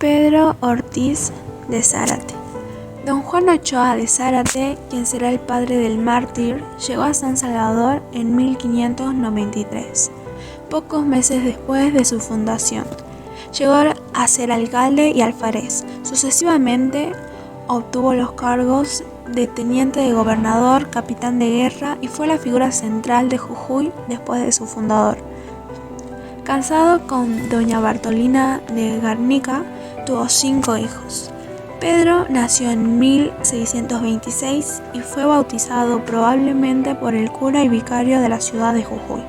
Pedro Ortiz de Zárate. Don Juan Ochoa de Zárate, quien será el padre del mártir, llegó a San Salvador en 1593, pocos meses después de su fundación. Llegó a ser alcalde y alférez. Sucesivamente obtuvo los cargos de teniente de gobernador, capitán de guerra y fue la figura central de Jujuy después de su fundador. Casado con doña Bartolina de Garnica, tuvo 5 hijos. Pedro nació en 1626 y fue bautizado probablemente por el cura y vicario de la ciudad de Jujuy.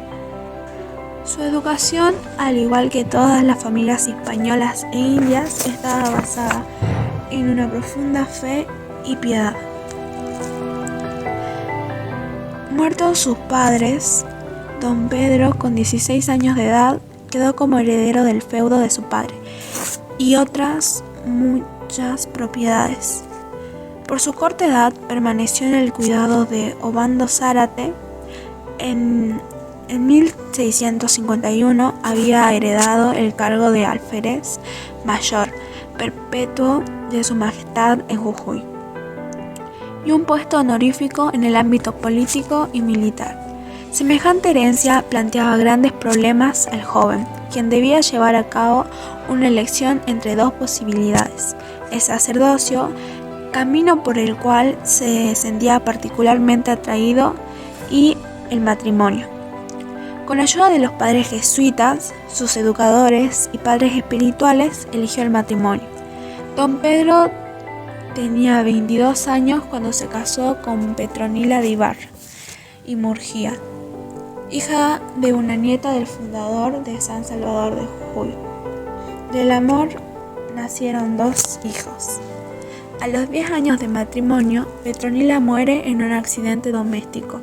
Su educación, al igual que todas las familias españolas e indias, estaba basada en una profunda fe y piedad. Muertos sus padres, don Pedro, con 16 años de edad, quedó como heredero del feudo de su padre y otras muchas propiedades. Por su corta edad permaneció en el cuidado de Obando Zárate. En 1651 había heredado el cargo de alférez mayor perpetuo de su majestad en Jujuy y un puesto honorífico en el ámbito político y militar. Semejante herencia planteaba grandes problemas al joven, quien debía llevar a cabo una elección entre 2 posibilidades: el sacerdocio, camino por el cual se sentía particularmente atraído, y el matrimonio. Con ayuda de los padres jesuitas, sus educadores y padres espirituales, eligió el matrimonio. Don Pedro tenía 22 años cuando se casó con Petronila de Ibarra y Murguía, hija de una nieta del fundador de San Salvador de Jujuy. Del amor nacieron 2 hijos. A los 10 años de matrimonio, Petronila muere en un accidente doméstico.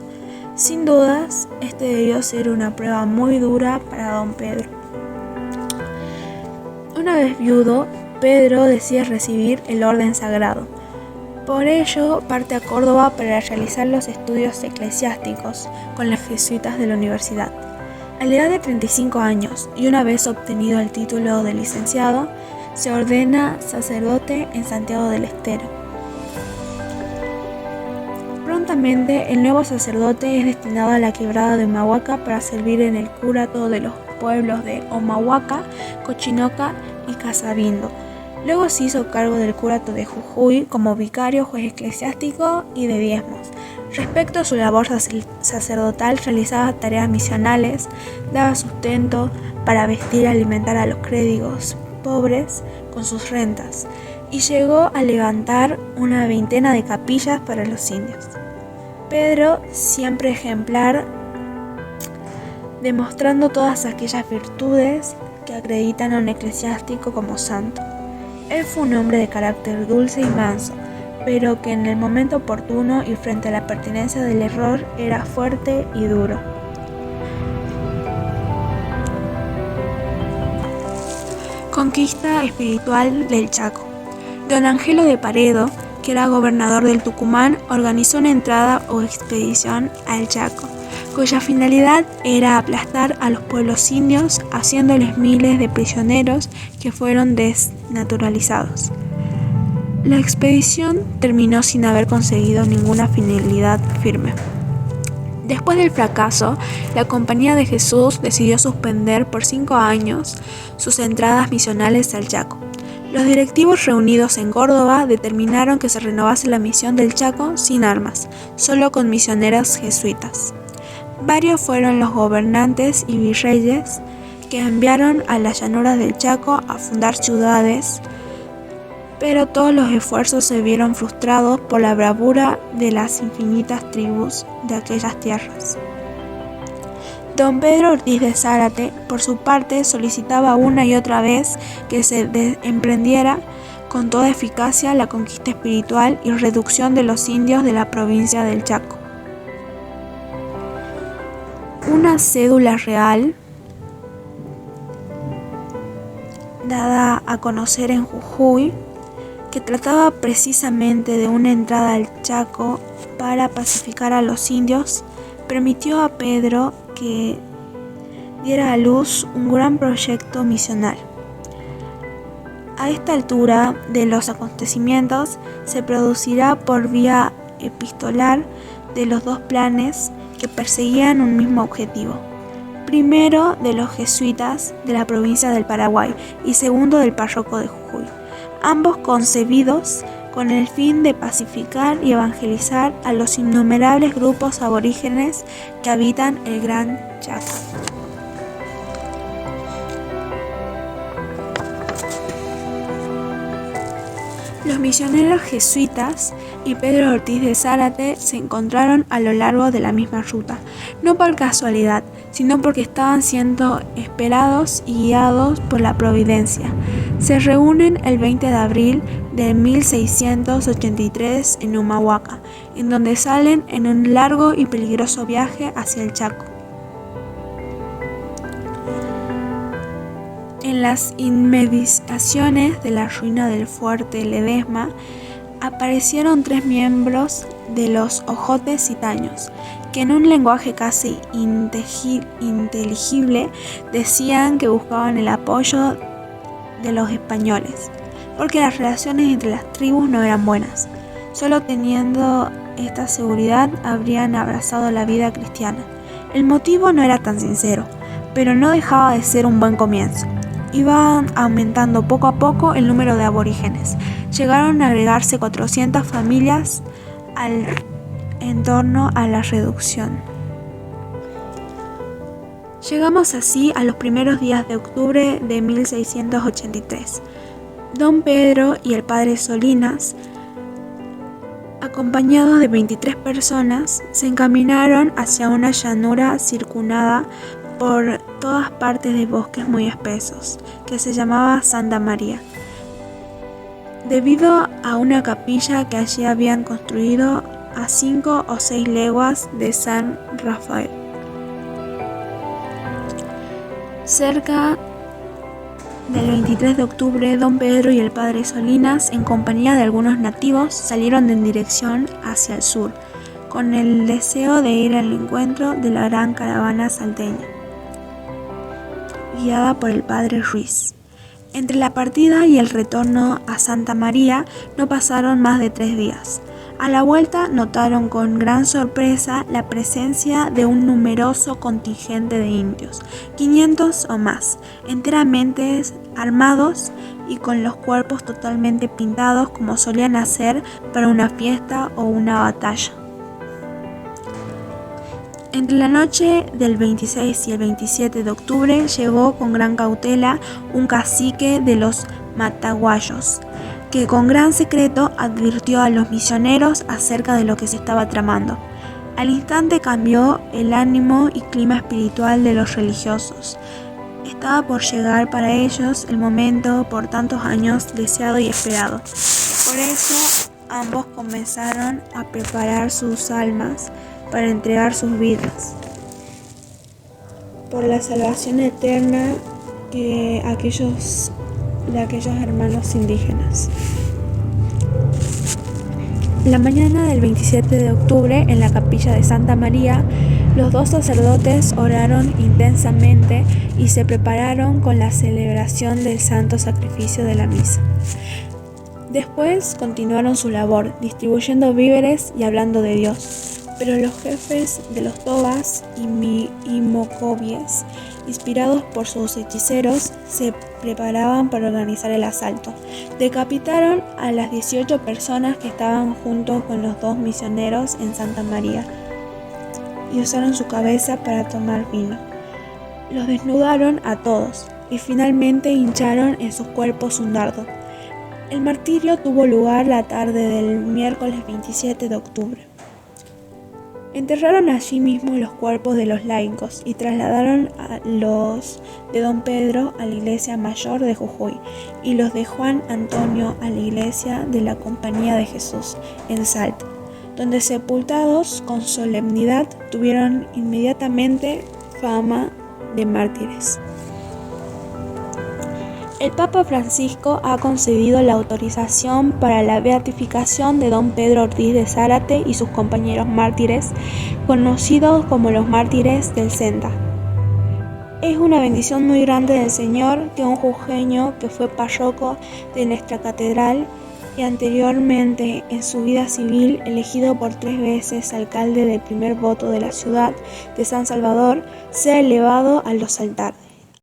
Sin dudas, este debió ser una prueba muy dura para don Pedro. Una vez viudo, Pedro decide recibir el orden sagrado. Por ello, parte a Córdoba para realizar los estudios eclesiásticos con los jesuitas de la universidad. A la edad de 35 años y una vez obtenido el título de licenciado, se ordena sacerdote en Santiago del Estero. Prontamente, el nuevo sacerdote es destinado a la quebrada de Humahuaca para servir en el curato de los pueblos de Humahuaca, Cochinoca y Casabindo. Luego se hizo cargo del curato de Jujuy como vicario, juez eclesiástico y de diezmos. Respecto a su labor sacerdotal, realizaba tareas misionales, daba sustento para vestir y alimentar a los crédigos pobres con sus rentas, y llegó a levantar una 20 de capillas para los indios. Pedro, siempre ejemplar, demostrando todas aquellas virtudes que acreditan a un eclesiástico como santo. Él fue un hombre de carácter dulce y manso, pero que en el momento oportuno y frente a la pertinencia del error era fuerte y duro. Conquista espiritual del Chaco. Don Angelo de Paredo, que era gobernador del Tucumán, organizó una entrada o expedición al Chaco, cuya finalidad era aplastar a los pueblos indios, haciéndoles miles de prisioneros que fueron desnaturalizados. La expedición terminó sin haber conseguido ninguna finalidad firme. Después del fracaso, la Compañía de Jesús decidió suspender por 5 años sus entradas misionales al Chaco. Los directivos reunidos en Córdoba determinaron que se renovase la misión del Chaco sin armas, solo con misioneros jesuitas. Varios fueron los gobernantes y virreyes que enviaron a las llanuras del Chaco a fundar ciudades, pero todos los esfuerzos se vieron frustrados por la bravura de las infinitas tribus de aquellas tierras. Don Pedro Ortiz de Zárate, por su parte, solicitaba una y otra vez que se emprendiera con toda eficacia la conquista espiritual y reducción de los indios de la provincia del Chaco. Una cédula real, dada a conocer en Jujuy, que trataba precisamente de una entrada al Chaco para pacificar a los indios, permitió a Pedro que diera a luz un gran proyecto misional. A esta altura de los acontecimientos se producirá por vía epistolar de los dos planes que perseguían un mismo objetivo. Primero de los jesuitas de la provincia del Paraguay y segundo del párroco de Jujuy, ambos concebidos con el fin de pacificar y evangelizar a los innumerables grupos aborígenes que habitan el Gran Chaco. Los misioneros jesuitas y Pedro Ortiz de Zárate se encontraron a lo largo de la misma ruta, no por casualidad, sino porque estaban siendo esperados y guiados por la providencia. Se reúnen el 20 de abril de 1683 en Humahuaca, en donde salen en un largo y peligroso viaje hacia el Chaco. En las inmediaciones de la ruina del fuerte Ledesma aparecieron 3 miembros de los ojotes citaños, que en un lenguaje casi inteligible decían que buscaban el apoyo de los españoles, porque las relaciones entre las tribus no eran buenas. Solo teniendo esta seguridad habrían abrazado la vida cristiana. El motivo no era tan sincero, pero no dejaba de ser un buen comienzo. Iban aumentando poco a poco el número de aborígenes. Llegaron a agregarse 400 familias en torno a la reducción. Llegamos así a los primeros días de octubre de 1683. Don Pedro y el padre Solinas, acompañados de 23 personas, se encaminaron hacia una llanura circundada por todas partes de bosques muy espesos, que se llamaba Santa María, debido a una capilla que allí habían construido a 5 o 6 leguas de San Rafael. Cerca del 23 de octubre, don Pedro y el padre Solinas, en compañía de algunos nativos, salieron en dirección hacia el sur, con el deseo de ir al encuentro de la gran caravana salteña, guiada por el padre Ruiz. Entre la partida y el retorno a Santa María no pasaron más de 3 días. A la vuelta notaron con gran sorpresa la presencia de un numeroso contingente de indios, 500 o más, enteramente armados y con los cuerpos totalmente pintados como solían hacer para una fiesta o una batalla. Entre la noche del 26 y el 27 de octubre llegó con gran cautela un cacique de los mataguayos, que con gran secreto advirtió a los misioneros acerca de lo que se estaba tramando. Al instante cambió el ánimo y clima espiritual de los religiosos. Estaba por llegar para ellos el momento por tantos años deseado y esperado. Por eso ambos comenzaron a preparar sus almas para entregar sus vidas por la salvación eterna de aquellos hermanos indígenas. La mañana del 27 de octubre, en la capilla de Santa María, los 2 sacerdotes oraron intensamente y se prepararon con la celebración del santo sacrificio de la misa. Después continuaron su labor, distribuyendo víveres y hablando de Dios. Pero los jefes de los tobas y mocovíes, inspirados por sus hechiceros, se preparaban para organizar el asalto. Decapitaron a las 18 personas que estaban junto con los 2 misioneros en Santa María y usaron su cabeza para tomar vino. Los desnudaron a todos y finalmente hincharon en sus cuerpos un dardo. El martirio tuvo lugar la tarde del miércoles 27 de octubre. Enterraron allí mismo los cuerpos de los laicos y trasladaron a los de don Pedro a la iglesia mayor de Jujuy y los de Juan Antonio a la iglesia de la Compañía de Jesús en Salta, donde sepultados con solemnidad tuvieron inmediatamente fama de mártires. El Papa Francisco ha concedido la autorización para la beatificación de don Pedro Ortiz de Zárate y sus compañeros mártires, conocidos como los mártires del Senda. Es una bendición muy grande del Señor que un jujeño que fue párroco de nuestra catedral y anteriormente en su vida civil elegido por 3 veces alcalde del primer voto de la ciudad de San Salvador, sea elevado a los altares.